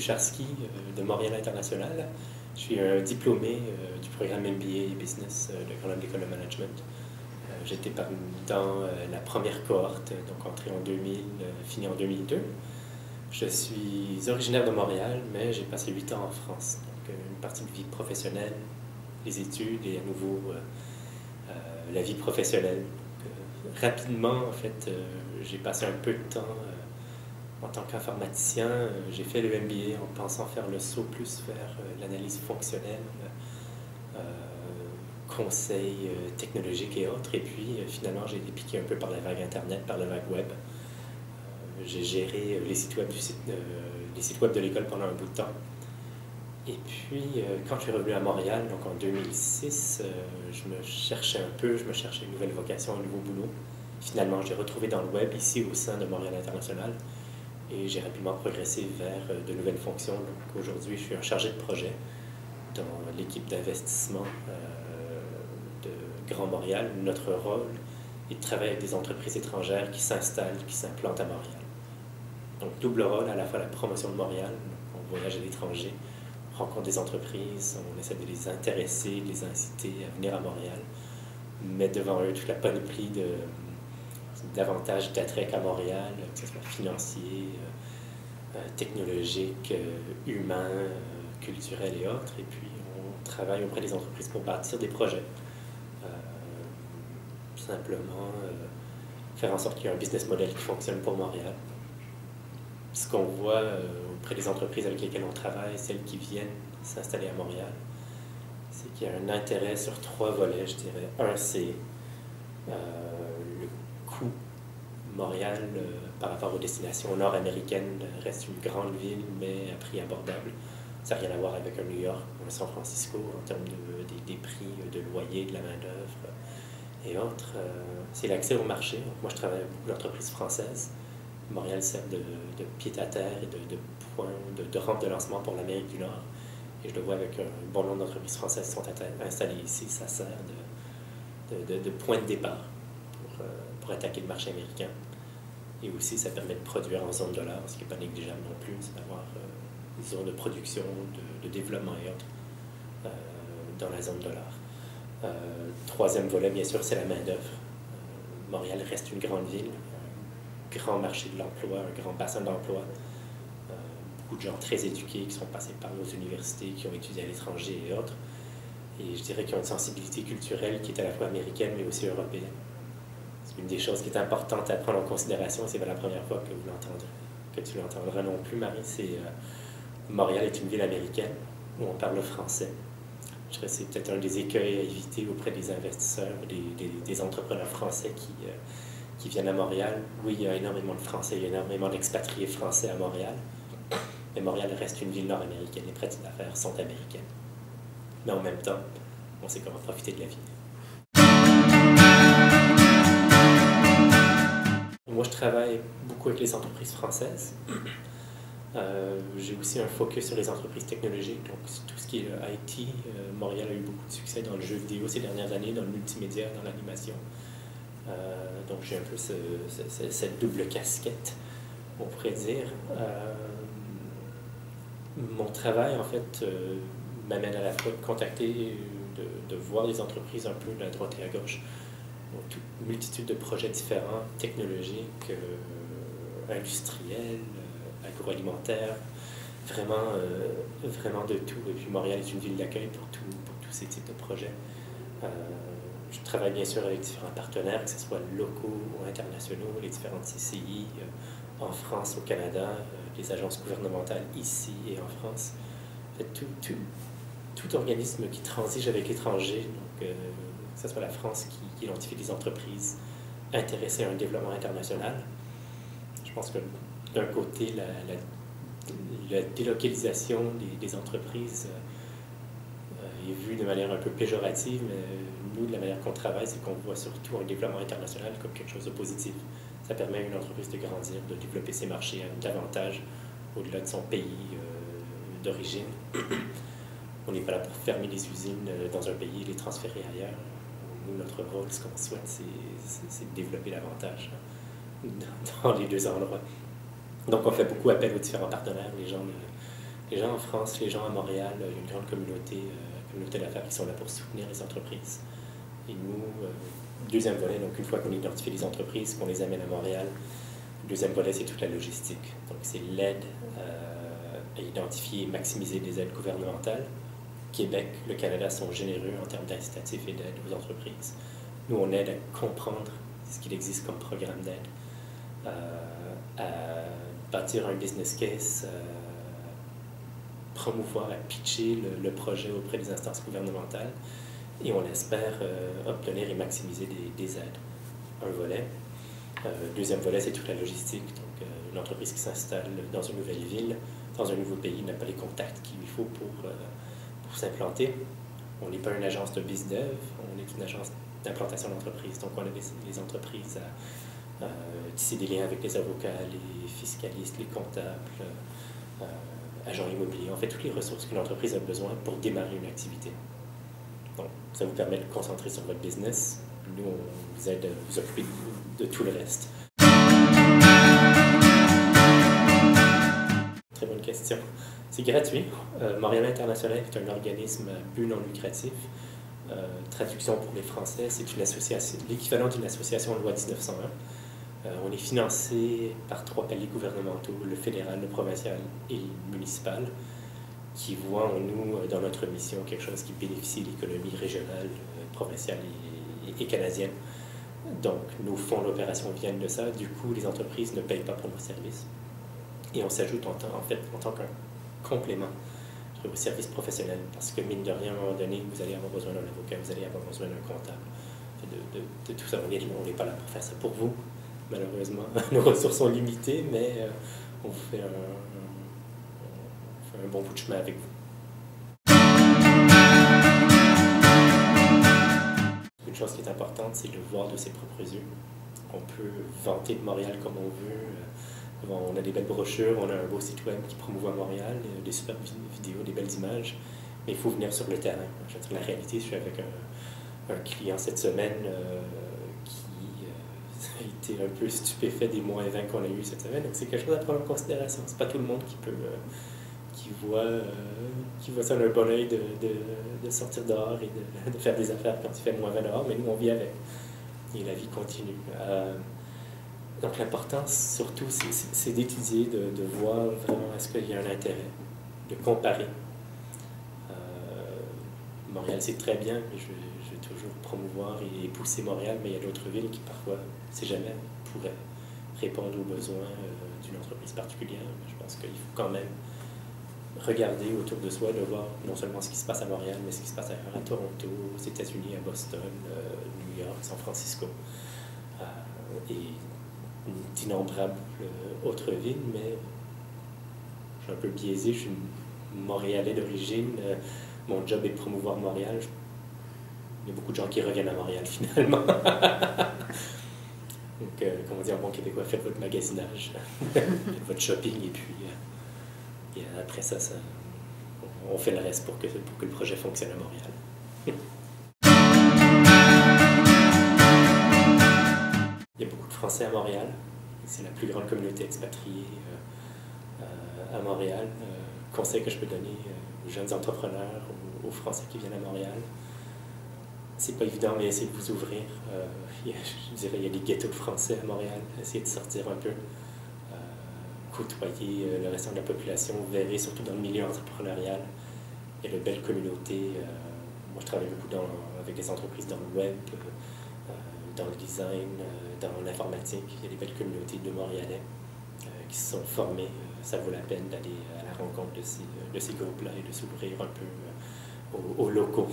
Kucharski de Montréal International. Je suis un diplômé du programme MBA et Business de Grenoble École de Management. J'étais dans la première cohorte, donc entrée en 2000, finie en 2002. Je suis originaire de Montréal, mais j'ai passé 8 ans en France. Donc une partie de vie professionnelle, les études et à nouveau la vie professionnelle. Rapidement, en fait, j'ai passé un peu de temps en tant qu'informaticien. J'ai fait le MBA en pensant faire le saut plus vers l'analyse fonctionnelle, conseil technologique et autres. Et puis, finalement, j'ai été piqué un peu par la vague Internet, par la vague web. J'ai géré les sites web de l'école pendant un bout de temps. Et puis, quand je suis revenu à Montréal, donc en 2006, je me cherchais un peu, je me cherchais une nouvelle vocation, un nouveau boulot. Finalement, j'ai retrouvé dans le web, ici au sein de Montréal International, et j'ai rapidement progressé vers de nouvelles fonctions. Donc aujourd'hui, je suis un chargé de projet dans l'équipe d'investissement de Grand Montréal. Notre rôle est de travailler avec des entreprises étrangères qui s'installent, qui s'implantent à Montréal. Donc double rôle, à la fois la promotion de Montréal, donc on voyage à l'étranger, rencontre des entreprises, on essaie de les intéresser, de les inciter à venir à Montréal, mettre devant eux toute la panoplie d'avantages d'attraits à Montréal, que ce soit financier, technologique, humain, culturel et autres. Et puis on travaille auprès des entreprises pour bâtir des projets. Simplement faire en sorte qu'il y ait un business model qui fonctionne pour Montréal. Ce qu'on voit auprès des entreprises avec lesquelles on travaille, celles qui viennent s'installer à Montréal, c'est qu'il y a un intérêt sur 3 volets, je dirais. Un, c'est le coût. Montréal, par rapport aux destinations nord-américaines, reste une grande ville, mais à prix abordable. Ça n'a rien à voir avec un New York ou un San Francisco en termes des prix de loyer, de la main-d'œuvre et autres. C'est l'accès au marché. Donc, moi, je travaille avec beaucoup d'entreprises françaises. Montréal sert de pied-à-terre et de point, de rampe de lancement pour l'Amérique du Nord. Et je le vois avec un bon nombre d'entreprises françaises qui sont installées ici. Ça sert de point de départ pour attaquer le marché américain. Et aussi, ça permet de produire en zone dollar, ce qui n'est pas négligeable non plus, c'est d'avoir une zone de production, de développement et autres dans la zone dollar. Troisième volet, bien sûr, c'est la main-d'œuvre. Montréal reste une grande ville, un grand marché de l'emploi, un grand bassin d'emploi. Beaucoup de gens très éduqués qui sont passés par nos universités, qui ont étudié à l'étranger et autres. Et je dirais qu'ils ont une sensibilité culturelle qui est à la fois américaine mais aussi européenne. C'est une des choses qui est importante à prendre en considération. C'est pas la première fois que tu l'entendras non plus, Marie. Montréal est une ville américaine où on parle français. Je dirais que c'est peut-être un des écueils à éviter auprès des investisseurs, des entrepreneurs français qui viennent à Montréal. Oui, il y a énormément de Français, il y a énormément d'expatriés français à Montréal. Mais Montréal reste une ville nord-américaine. Les pratiques d'affaires sont américaines. Mais en même temps, on sait comment profiter de la vie. Moi, je travaille beaucoup avec les entreprises françaises. J'ai aussi un focus sur les entreprises technologiques, donc tout ce qui est IT. Montréal a eu beaucoup de succès dans le jeu vidéo ces dernières années, dans le multimédia, dans l'animation. Donc j'ai un peu cette double casquette, on pourrait dire. Mon travail, en fait, m'amène à la fois de contacter, de voir les entreprises un peu de la droite et à gauche. Donc, une multitude de projets différents, technologiques, industriels, agroalimentaires, vraiment de tout. Et puis Montréal est une ville d'accueil pour tous ces types de projets. Je travaille bien sûr avec différents partenaires, que ce soit locaux ou internationaux, les différentes CCI en France, au Canada, les agences gouvernementales ici et en France. En fait, tout organisme qui transige avec l'étranger, donc que ce soit la France qui identifie des entreprises intéressées à un développement international. Je pense que d'un côté, la délocalisation des entreprises est vue de manière un peu péjorative, mais nous, de la manière qu'on travaille, c'est qu'on voit surtout un développement international comme quelque chose de positif. Ça permet à une entreprise de grandir, de développer ses marchés davantage au-delà de son pays d'origine. On n'est pas là pour fermer les usines dans un pays et les transférer ailleurs. Nous, notre rôle, ce qu'on souhaite, c'est de développer davantage dans les deux endroits. Donc, on fait beaucoup appel aux différents partenaires. Les gens Les gens en France, les gens à Montréal, il y a une grande communauté d'affaires qui sont là pour soutenir les entreprises. Et nous, deuxième volet, donc une fois qu'on identifie les entreprises, qu'on les amène à Montréal, le deuxième volet, c'est toute la logistique. Donc c'est l'aide à identifier et maximiser des aides gouvernementales. Québec, le Canada sont généreux en termes d'incitatifs et d'aide aux entreprises. Nous, on aide à comprendre ce qu'il existe comme programme d'aide, à bâtir un business case, promouvoir, à pitcher le projet auprès des instances gouvernementales et on espère obtenir et maximiser des aides. Un volet. Deuxième volet, c'est toute la logistique. Donc, une entreprise qui s'installe dans une nouvelle ville, dans un nouveau pays, n'a pas les contacts qu'il lui faut pour s'implanter. On n'est pas une agence de biz-dev, on est une agence d'implantation d'entreprise. Donc, on a les entreprises à tisser des liens avec les avocats, les fiscalistes, les comptables, agents immobiliers. On fait toutes les ressources qu'une entreprise a besoin pour démarrer une activité. Donc, ça vous permet de vous concentrer sur votre business. Nous, on vous aide à vous occuper de tout le reste. Très bonne question. C'est gratuit. Montréal International est un organisme à but non lucratif. Traduction pour les Français, c'est une association, l'équivalent d'une association loi 1901. On est financé par 3 paliers gouvernementaux, le fédéral, le provincial et le municipal, qui voient en nous, dans notre mission, quelque chose qui bénéficie de l'économie régionale, provinciale et canadienne. Donc, nos fonds d'opération viennent de ça. Du coup, les entreprises ne payent pas pour nos services. Et on s'ajoute en tant qu'un complément aux services professionnels. Parce que, mine de rien, à un moment donné, vous allez avoir besoin d'un avocat, vous allez avoir besoin d'un comptable. De tout ça, on n'est pas là pour faire ça pour vous. Malheureusement, nos ressources sont limitées, mais on vous fait un bon bout de chemin avec vous. Une chose qui est importante, c'est de le voir de ses propres yeux. On peut vanter de Montréal comme on veut. On a des belles brochures, on a un beau site web qui promouvoit Montréal, des superbes vidéos, des belles images, mais il faut venir sur le terrain. Je veux dire, la réalité, je suis avec un client cette semaine qui a été un peu stupéfait des moins 20 qu'on a eu cette semaine. Donc c'est quelque chose à prendre en considération. C'est pas tout le monde qui voit ça d'un bon oeil de sortir dehors et de faire des affaires quand il fait moins 20 dehors, mais nous on vit avec. Et la vie continue. Donc l'importance surtout c'est d'étudier, de voir vraiment est-ce qu'il y a un intérêt, de comparer. Montréal c'est très bien, mais je vais toujours promouvoir et pousser Montréal, mais il y a d'autres villes qui parfois, c'est jamais, pourraient répondre aux besoins d'une entreprise particulière. Je pense qu'il faut quand même regarder autour de soi, de voir non seulement ce qui se passe à Montréal, mais ce qui se passe ailleurs, à Toronto, aux États-Unis, à Boston, New York, San Francisco, et d'innombrables autres villes, mais je suis un peu biaisé, je suis Montréalais d'origine, mon job est de promouvoir Montréal. Il y a beaucoup de gens qui reviennent à Montréal finalement. Donc, comme on dit en bon québécois, faites votre magasinage, faites votre shopping, et puis après ça, on fait le reste pour que le projet fonctionne à Montréal. Il y a beaucoup de Français à Montréal. C'est la plus grande communauté expatriée à Montréal. Conseil que je peux donner aux jeunes entrepreneurs, aux Français qui viennent à Montréal. C'est pas évident, mais essayez de vous ouvrir. Je dirais, il y a des ghettos de Français à Montréal. Essayez de sortir un peu. Côtoyer le restant de la population, vous verrez, surtout dans le milieu entrepreneurial, il y a de belles communautés. Moi, je travaille beaucoup avec des entreprises dans le web, dans le design, dans l'informatique. Il y a des belles communautés de Montréalais qui se sont formés. Ça vaut la peine d'aller à la rencontre de ces groupes-là et de s'ouvrir un peu aux locaux.